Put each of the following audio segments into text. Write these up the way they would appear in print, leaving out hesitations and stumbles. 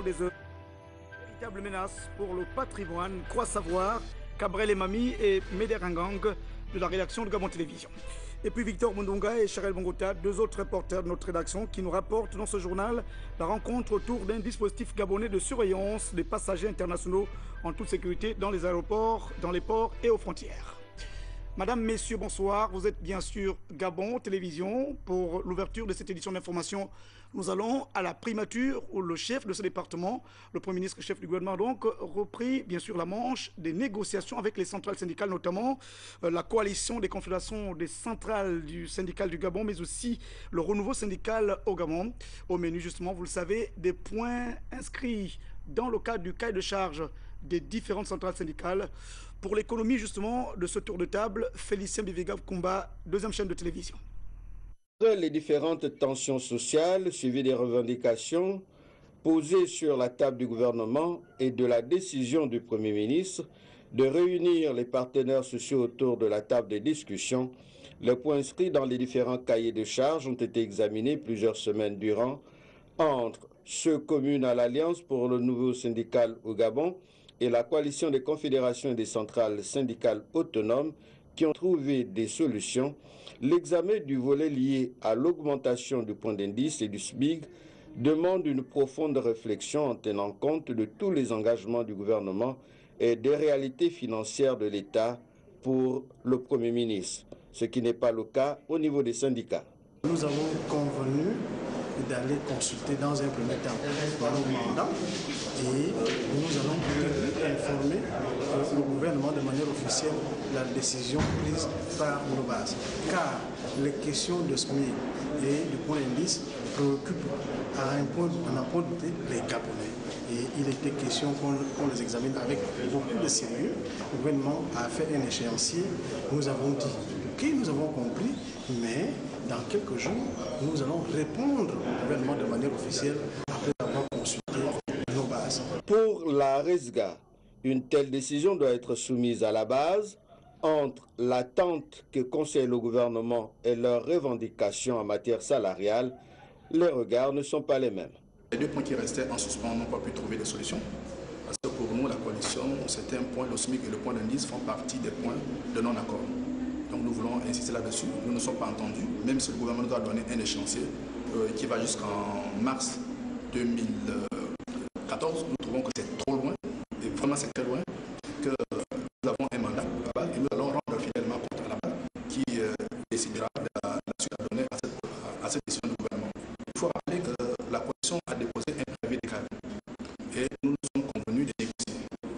Des véritables menaces pour le patrimoine, Croix Savoir, Cabrel et Mami et Médérangang de la rédaction de Gabon Télévision. Et puis Victor Mundunga et Charel Bongota, deux autres reporters de notre rédaction qui nous rapportent dans ce journal la rencontre autour d'un dispositif gabonais de surveillance des passagers internationaux en toute sécurité dans les aéroports, dans les ports et aux frontières. Madame, Messieurs, bonsoir. Vous êtes bien sûr Gabon Télévision. Pour l'ouverture de cette édition d'information, nous allons à la primature où le chef de ce département, le Premier ministre chef du gouvernement, donc, repris bien sûr la manche des négociations avec les centrales syndicales, notamment la coalition des confédérations des centrales du syndical du Gabon, mais aussi le renouveau syndical au Gabon. Au menu, justement, vous le savez, des points inscrits dans le cadre du cahier de charge des différentes centrales syndicales. Pour l'économie, justement, de ce tour de table, Félicien Biviga Kumba, deuxième chaîne de télévision. Les différentes tensions sociales suivies des revendications posées sur la table du gouvernement et de la décision du Premier ministre de réunir les partenaires sociaux autour de la table des discussions, les points inscrits dans les différents cahiers de charges ont été examinés plusieurs semaines durant entre ceux communs à l'Alliance pour le nouveau syndical au Gabon et la coalition des confédérations et des centrales syndicales autonomes qui ont trouvé des solutions. L'examen du volet lié à l'augmentation du point d'indice et du SMIC demande une profonde réflexion en tenant compte de tous les engagements du gouvernement et des réalités financières de l'État pour le Premier ministre, ce qui n'est pas le cas au niveau des syndicats. Nous avons convenu d'aller consulter dans un premier temps nos mandats et nous allons informer le gouvernement de manière officielle de la décision prise par nos bases. Car les questions de SMIC et du point d'indice préoccupent à un point douté les Gabonais. Et il était question qu'on les examine avec beaucoup de sérieux. Le gouvernement a fait un échéancier. Nous avons dit que nous avons compris, mais dans quelques jours, nous allons répondre au gouvernement de manière officielle après avoir consulté nos bases. Pour la RESGA, une telle décision doit être soumise à la base entre l'attente que conseille le gouvernement et leurs revendications en matière salariale. Les regards ne sont pas les mêmes. Les deux points qui restaient en suspens n'ont pas pu trouver de solution. Parce que pour nous, la coalition, certains points, le SMIC et le point d'indice font partie des points de non-accord. Donc nous voulons insister là-dessus. Nous ne sommes pas entendus, même si le gouvernement doit donner un échéancier qui va jusqu'en mars 2014. Nous trouvons que c'est trop loin, et vraiment c'est très loin, que nous avons un mandat là-bas et nous allons rendre fidèlement compte à la base qui décidera de la suite à donner à cette décision du gouvernement. Il faut rappeler que la coalition a déposé un préavis de grève et nous nous sommes convenus de négocier.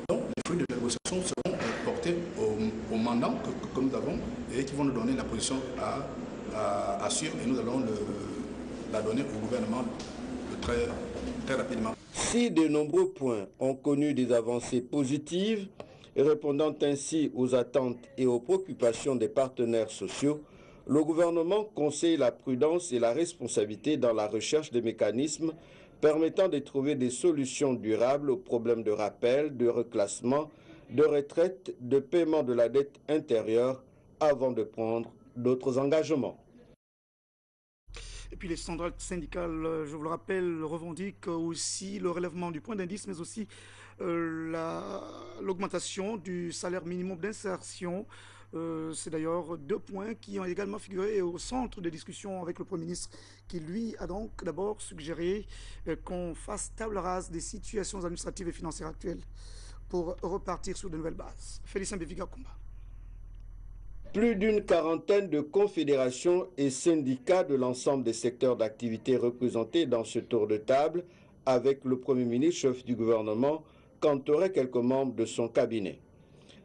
Donc les fruits de la négociation seront portés au mandat que nous avons et qui vont nous donner la position à suivre et nous allons la donner au gouvernement très, très rapidement. Si de nombreux points ont connu des avancées positives, répondant ainsi aux attentes et aux préoccupations des partenaires sociaux, le gouvernement conseille la prudence et la responsabilité dans la recherche des mécanismes permettant de trouver des solutions durables aux problèmes de rappel, de reclassement, de retraite, de paiement de la dette intérieure avant de prendre d'autres engagements. Et puis les centrales syndicales, je vous le rappelle, revendiquent aussi le relèvement du point d'indice, mais aussi l'augmentation du salaire minimum d'insertion. C'est d'ailleurs deux points qui ont également figuré au centre des discussions avec le Premier ministre, qui lui a donc d'abord suggéré qu'on fasse table rase des situations administratives et financières actuelles pour repartir sur de nouvelles bases. Félicien Biviga Kumba. Plus d'une quarantaine de confédérations et syndicats de l'ensemble des secteurs d'activité représentés dans ce tour de table avec le Premier ministre, chef du gouvernement, qu'entouraient quelques membres de son cabinet.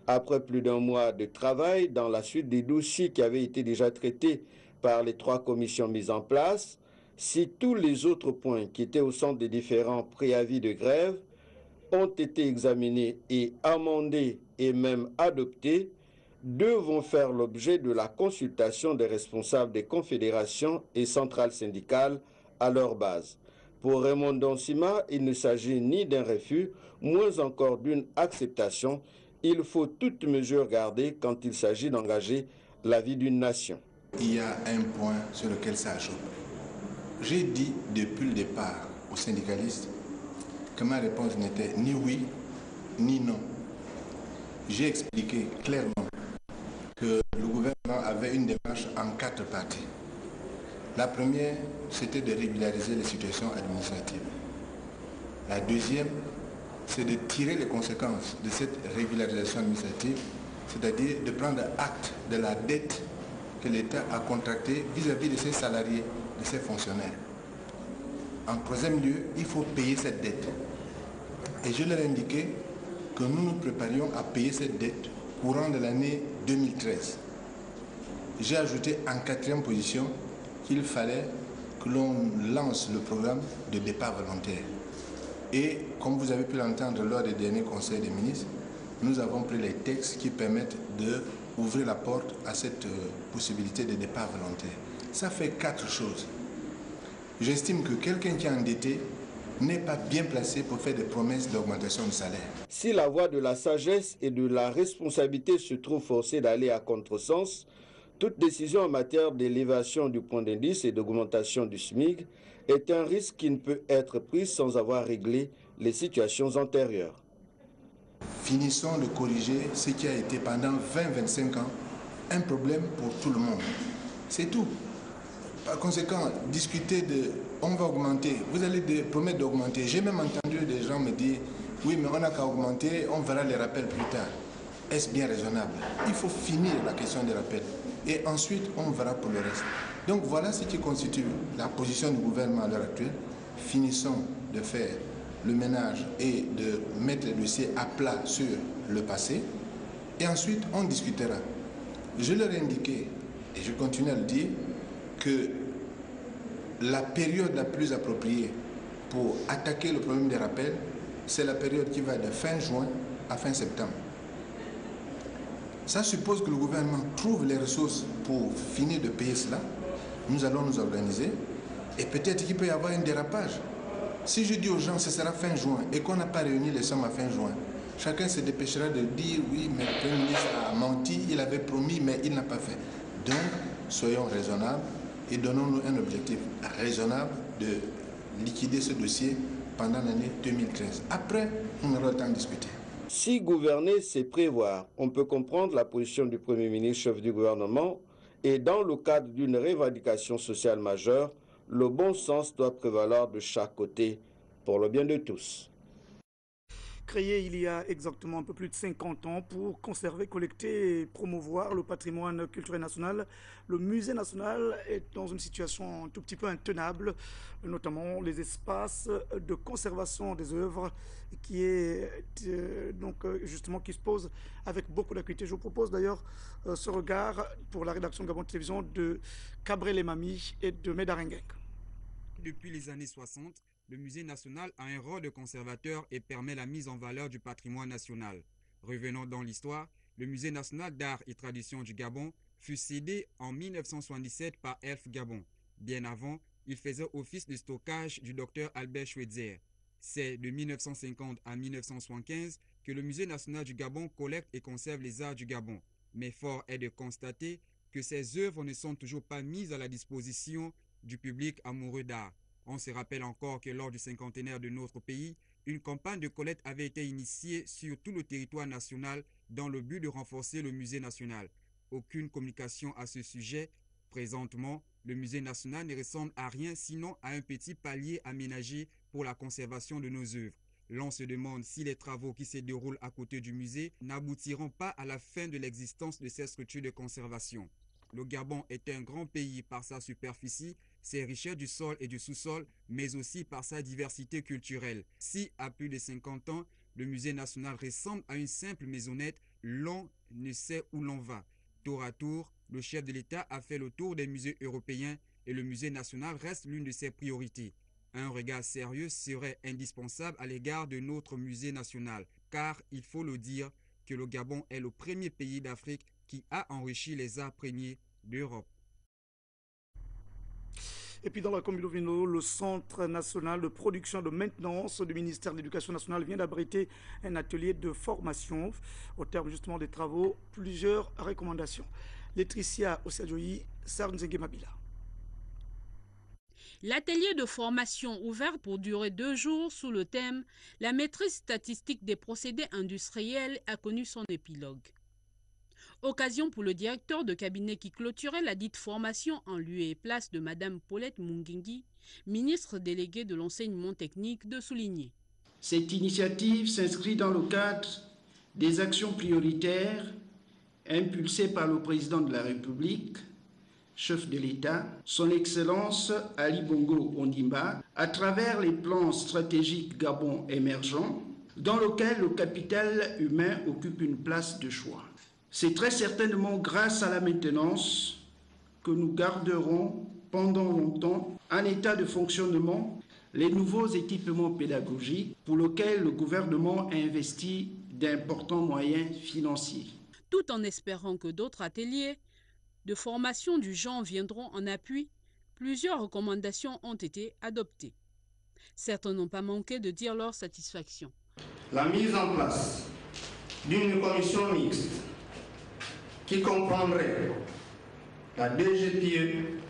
Après plus d'un mois de travail, dans la suite des dossiers qui avaient été déjà traités par les 3 commissions mises en place, si tous les autres points qui étaient au centre des différents préavis de grève ont été examinés et amendés et même adoptés, 2 vont faire l'objet de la consultation des responsables des confédérations et centrales syndicales à leur base. Pour Raymond Donsima, il ne s'agit ni d'un refus, moins encore d'une acceptation. il faut toute mesure garder quand il s'agit d'engager la vie d'une nation. Il y a un point sur lequel ça ajoute. J'ai dit depuis le départ aux syndicalistes que ma réponse n'était ni oui ni non. J'ai expliqué clairement que le gouvernement avait une démarche en 4 parties. La première, c'était de régulariser les situations administratives. La deuxième, c'est de tirer les conséquences de cette régularisation administrative, c'est-à-dire de prendre acte de la dette que l'État a contractée vis-à-vis de ses salariés, de ses fonctionnaires. En troisième lieu, il faut payer cette dette. Et je leur ai indiqué que nous nous préparions à payer cette dette courant de l'année 2013. J'ai ajouté en 4e position qu'il fallait que l'on lance le programme de départ volontaire. Et comme vous avez pu l'entendre lors des derniers conseils des ministres, nous avons pris les textes qui permettent d'ouvrir la porte à cette possibilité de départ volontaire. Ça fait 4 choses. J'estime que quelqu'un qui est endetté n'est pas bien placé pour faire des promesses d'augmentation de salaire. Si la voie de la sagesse et de la responsabilité se trouve forcée d'aller à contresens, toute décision en matière d'élévation du point d'indice et d'augmentation du SMIC est un risque qui ne peut être pris sans avoir réglé les situations antérieures. Finissons de corriger ce qui a été pendant 20-25 ans un problème pour tout le monde. C'est tout. Par conséquent, discuter de on va augmenter, vous allez promettre d'augmenter. J'ai même entendu des gens me dire oui, mais on n'a qu'à augmenter, on verra les rappels plus tard. Est-ce bien raisonnable? Il faut finir la question des rappels et ensuite on verra pour le reste. Donc voilà ce qui constitue la position du gouvernement à l'heure actuelle. Finissons de faire le ménage et de mettre le dossier à plat sur le passé et ensuite on discutera. Je leur ai indiqué, et je continue à le dire, que la période la plus appropriée pour attaquer le problème des rappels, c'est la période qui va de fin juin à fin septembre. Ça suppose que le gouvernement trouve les ressources pour finir de payer cela. Nous allons nous organiser et peut-être qu'il peut y avoir un dérapage. Si je dis aux gens que ce sera fin juin et qu'on n'a pas réuni les sommes à fin juin, chacun se dépêchera de dire oui, mais le Premier ministre a menti, il avait promis, mais il n'a pas fait. Donc, soyons raisonnables et donnons-nous un objectif raisonnable de liquider ce dossier pendant l'année 2013. Après, on aura le temps de discuter. Si gouverner, c'est prévoir, on peut comprendre la position du Premier ministre, chef du gouvernement, et dans le cadre d'une revendication sociale majeure, le bon sens doit prévaloir de chaque côté pour le bien de tous. Créé il y a exactement un peu plus de 50 ans pour conserver, collecter et promouvoir le patrimoine culturel national, le musée national est dans une situation un tout petit peu intenable, notamment les espaces de conservation des œuvres qui est donc justement qui se pose avec beaucoup d'acuité. Je vous propose d'ailleurs ce regard pour la rédaction de Gabon Télévision de Cabré Mami et de Médarengueng. Depuis les années 60, le musée national a un rôle de conservateur et permet la mise en valeur du patrimoine national. Revenons dans l'histoire, le musée national d'art et tradition du Gabon fut cédé en 1977 par Elf Gabon. Bien avant, il faisait office de stockage du docteur Albert Schweitzer. C'est de 1950 à 1975 que le musée national du Gabon collecte et conserve les arts du Gabon. Mais fort est de constater que ces œuvres ne sont toujours pas mises à la disposition du public amoureux d'art. On se rappelle encore que lors du cinquantenaire de notre pays, une campagne de collecte avait été initiée sur tout le territoire national dans le but de renforcer le musée national. Aucune communication à ce sujet. Présentement, le musée national ne ressemble à rien sinon à un petit palier aménagé pour la conservation de nos œuvres. L'on se demande si les travaux qui se déroulent à côté du musée n'aboutiront pas à la fin de l'existence de ces structures de conservation. Le Gabon est un grand pays par sa superficie, ses richesses du sol et du sous-sol, mais aussi par sa diversité culturelle. Si, à plus de 50 ans, le musée national ressemble à une simple maisonnette, l'on ne sait où l'on va. Tour à tour, le chef de l'État a fait le tour des musées européens et le musée national reste l'une de ses priorités. Un regard sérieux serait indispensable à l'égard de notre musée national, car il faut le dire que le Gabon est le premier pays d'Afrique qui a enrichi les arts premiers d'Europe. Et puis dans la commune d'Ovino, le Centre national de production de maintenance du ministère de l'Éducation nationale vient d'abriter un atelier de formation. Au terme justement des travaux, plusieurs recommandations. Laetitia Osiadjoyi, Sarnzenge Mabila. L'atelier de formation ouvert pour durer 2 jours sous le thème « La maîtrise statistique des procédés industriels » a connu son épilogue. Occasion pour le directeur de cabinet qui clôturait la dite formation en lieu et place de Mme Paulette Mungingi, ministre déléguée de l'enseignement technique, de souligner. Cette initiative s'inscrit dans le cadre des actions prioritaires impulsées par le président de la République, chef de l'État, son Excellence Ali Bongo Ondimba, à travers les plans stratégiques Gabon émergents, dans lequel le capital humain occupe une place de choix. C'est très certainement grâce à la maintenance que nous garderons pendant longtemps en état de fonctionnement les nouveaux équipements pédagogiques pour lesquels le gouvernement a investi d'importants moyens financiers. Tout en espérant que d'autres ateliers de formation du genre viendront en appui, plusieurs recommandations ont été adoptées. Certains n'ont pas manqué de dire leur satisfaction. La mise en place d'une commission mixte qui comprendrait la DGPE,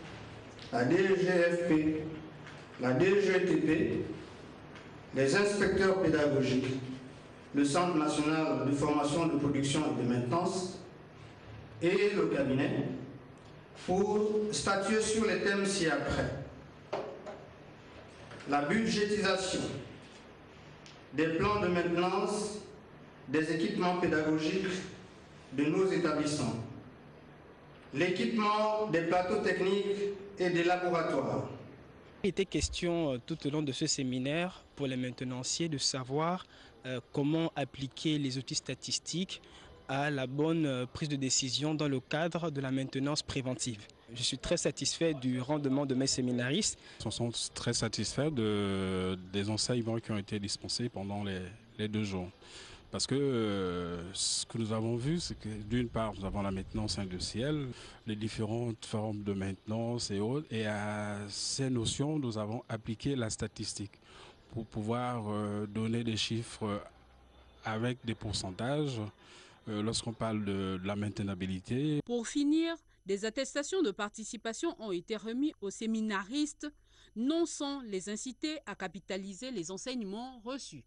la DGFP, la DGTP, les inspecteurs pédagogiques, le Centre national de formation, de production et de maintenance et le cabinet pour statuer sur les thèmes ci-après. La budgétisation des plans de maintenance des équipements pédagogiques de nos établissements, l'équipement des plateaux techniques et des laboratoires. Il était question tout au long de ce séminaire pour les maintenanciers de savoir comment appliquer les outils statistiques à la bonne prise de décision dans le cadre de la maintenance préventive. Je suis très satisfait du rendement de mes séminaristes. Ils sont très satisfaits des enseignements qui ont été dispensés pendant les 2 jours. Parce que ce que nous avons vu, c'est que d'une part, nous avons la maintenance industrielle, les différentes formes de maintenance et autres, et à ces notions, nous avons appliqué la statistique pour pouvoir donner des chiffres avec des pourcentages lorsqu'on parle de la maintenabilité. Pour finir, des attestations de participation ont été remises aux séminaristes, non sans les inciter à capitaliser les enseignements reçus.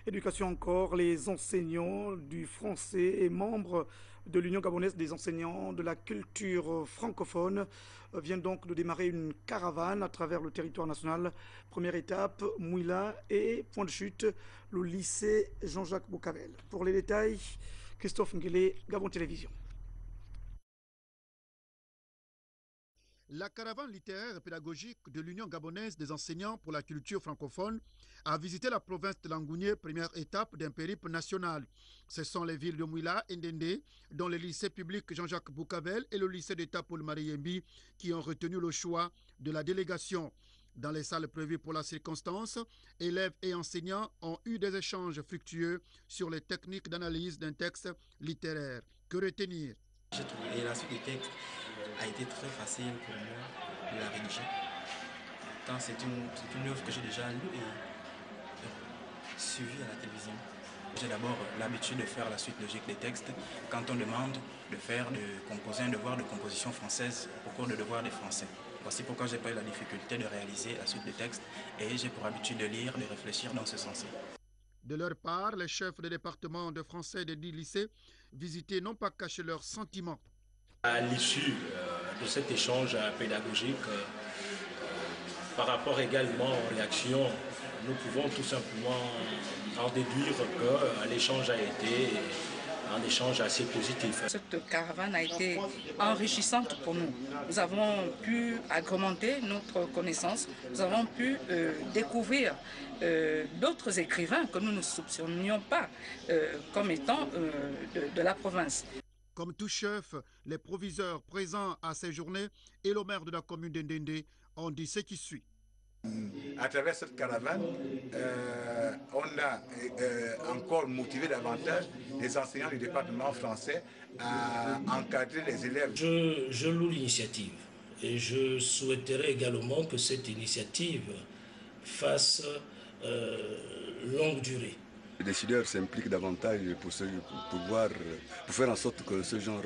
Éducation encore, les enseignants du français et membres de l'Union gabonaise des enseignants de la culture francophone viennent donc de démarrer une caravane à travers le territoire national. Première étape, Mouila et point de chute, le lycée Jean-Jacques Boucavel. Pour les détails, Christophe Nguélé, Gabon Télévision. La caravane littéraire et pédagogique de l'Union gabonaise des enseignants pour la culture francophone a visité la province de Langounié, première étape d'un périple national. Ce sont les villes de Mouila et Ndendé, dont le lycée public Jean-Jacques Boucavel et le lycée d'État Paul Mariembi, qui ont retenu le choix de la délégation. Dans les salles prévues pour la circonstance, élèves et enseignants ont eu des échanges fructueux sur les techniques d'analyse d'un texte littéraire. Que retenir? J'ai trouvé la suite du texte a été très facile pour moi de la rédiger. Tant c'est une œuvre que j'ai déjà lue et suivie à la télévision. J'ai d'abord l'habitude de faire la suite logique des textes quand on demande de composer un devoir de composition française au cours de devoir des Français. Voici pourquoi j'ai pas eu la difficulté de réaliser la suite des textes et j'ai pour habitude de lire, de réfléchir dans ce sens. De leur part, les chefs de département de français des 10 lycées visitaient n'ont pas caché leurs sentiments. À l'issue de cet échange pédagogique, par rapport également aux réactions, nous pouvons tout simplement en déduire que l'échange a été un échange assez positif. Cette caravane a été enrichissante pour nous. Nous avons pu agrémenter notre connaissance, nous avons pu découvrir d'autres écrivains que nous ne soupçonnions pas comme étant de la province. Comme tout chef, les proviseurs présents à ces journées et le maire de la commune d'Ndendé ont dit ce qui suit. À travers cette caravane, on a encore motivé davantage les enseignants du département français à encadrer les élèves. Je loue l'initiative Et je souhaiterais également que cette initiative fasse longue durée. Les décideurs s'impliquent davantage pour faire en sorte que ce genre